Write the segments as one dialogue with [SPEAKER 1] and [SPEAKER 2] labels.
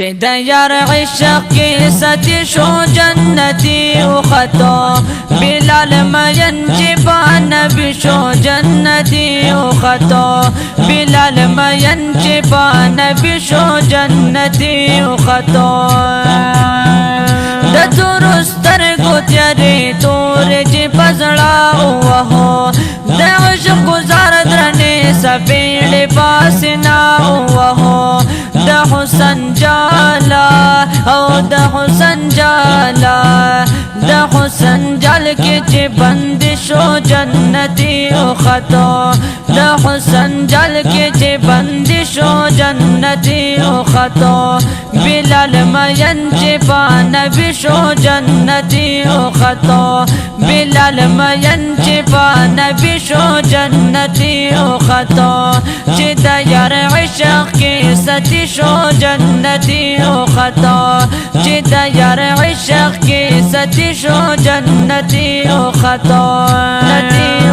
[SPEAKER 1] چې د یار عشق کې ستی شو جنتی وختو بلال مین چې په نبی شو جنتی وختو بلال مین چې په نبی شو جنتی وختو د تور سترګو تیارې تورې چې پزړه وهو د عشق گزار درنې سپېړې پاسنا وهو د حسن جالا او د حسن جالا د حسن جال کې چې بند شو جنتی وختو د حسن جال کې چې بند شو جنتی وختو بلال مین چې په نبی شو جنتی وختو بلال مین چې په نبی شو جنتی وختو چې د یار عشق کې ستی شو جنتی وختو چې د یار عشق کې ستی شو جنتی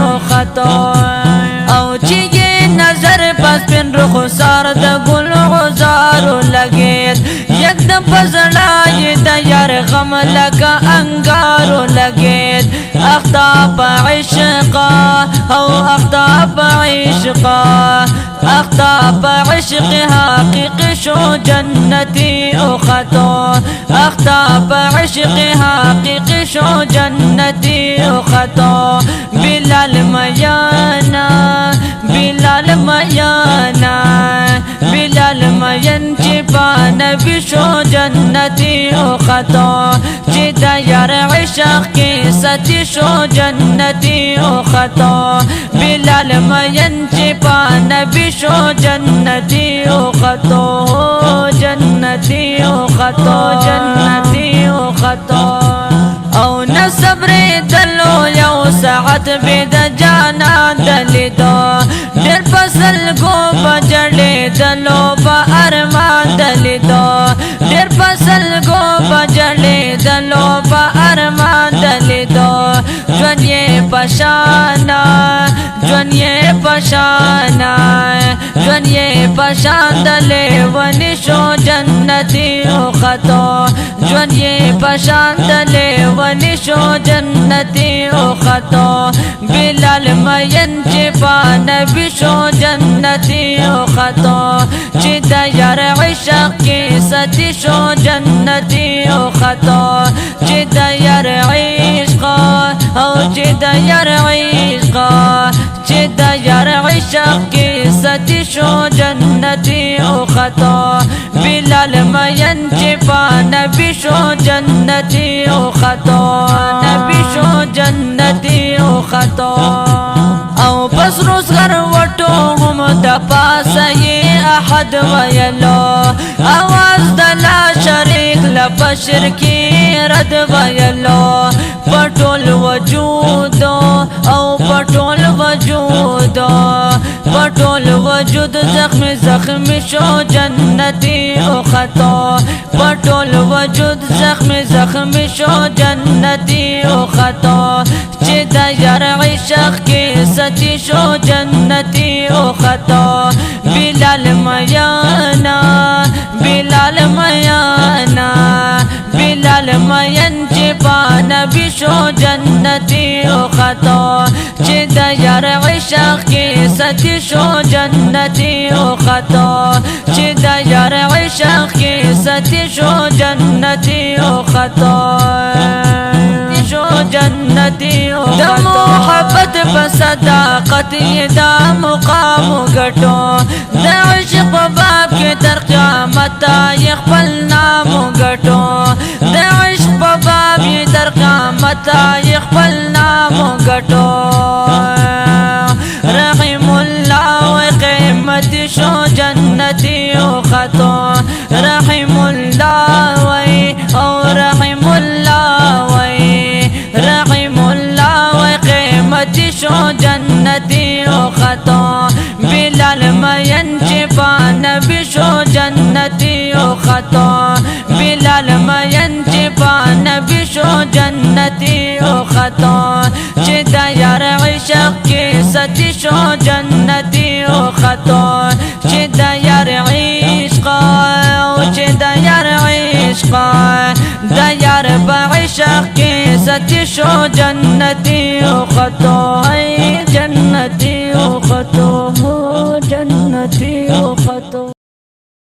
[SPEAKER 1] وختو او چې نظر پس پن رخسار د گل غزارو لگید یک دم پزڑای د یار غم لگا انگارو لگید اختاب عشقا او اختاب عشقا اختاب عشق حقیق شو جنتی اختو اختاب عشق حقیق شو جنتی اختو بلال میانا بلال میانا بلال مین چې په نبی شو جنتی اختو چې د یار عشق کې ستی شو جنتی اختو بلال مین چې په نبی شو جنتی اختو جنتی اختو جنتی اختو او نصبر دلو یو ساعت بید جانا دلیدو ډېر فصل گو بجړې دلو په ارمان دلیدو ډېر فصل گو بجړې دلو په ارمان دلیدو ژوند یې پشانا ژوند یې پشانا ژوند یې پشان دلې ونی شو جنتی اختو ژوند یې پشان دلې ونی شو جنتی اختو بلال مین چې په نبی شو جنتی اختو چې د یار عشق کې ستی شو جنتی اختو چې د یار عشق او چې د یار عشق چې د یار عشق کې ستی شو جنتی اختو بلال مین چې په نبی شو جنتی اختو نبی شو جنتی اختو او پس روز غر وټو هم د پاسه یې احد ویلو اواز د لا شریک لبشر کې رد ویلو پټول وجود او پټول وجود پټول وجود زخم شو جنتی اختو پټول وجود زخم شو جنتی اختو چې د یار عشق کې ستی شو جنتی اختو بلال میانا بلال میانا بلال مین چې په نبی شو جنتی اختو چې د یار عشق کې ستی شو جنتی اختو چې د یار عشق کې ستی شو جنتی اختو شو جنتی د محبت په صداقت یې دا مقام ګټو د عشق په باب کې تر قیامت یې خپل نام ګټو د عشق په باب یې تر قیامت یې خپل نام ګټو رحم الله و قیمت شو جنتی اختو رحم الله و او رحم الله و رحم الله و قیمت شو جنتی اختو بلال مین چې په نبی شو جنتی اختو بلال مین چې په نبی شو جنتی اختو چې د یار عشق کې ستی شو جنتی اختو چې د یار عشق او چې د یار عشقا دا یار بعشق کی ستی شو جنتی اخطو ہے جنتی اخطو جنتی اخطو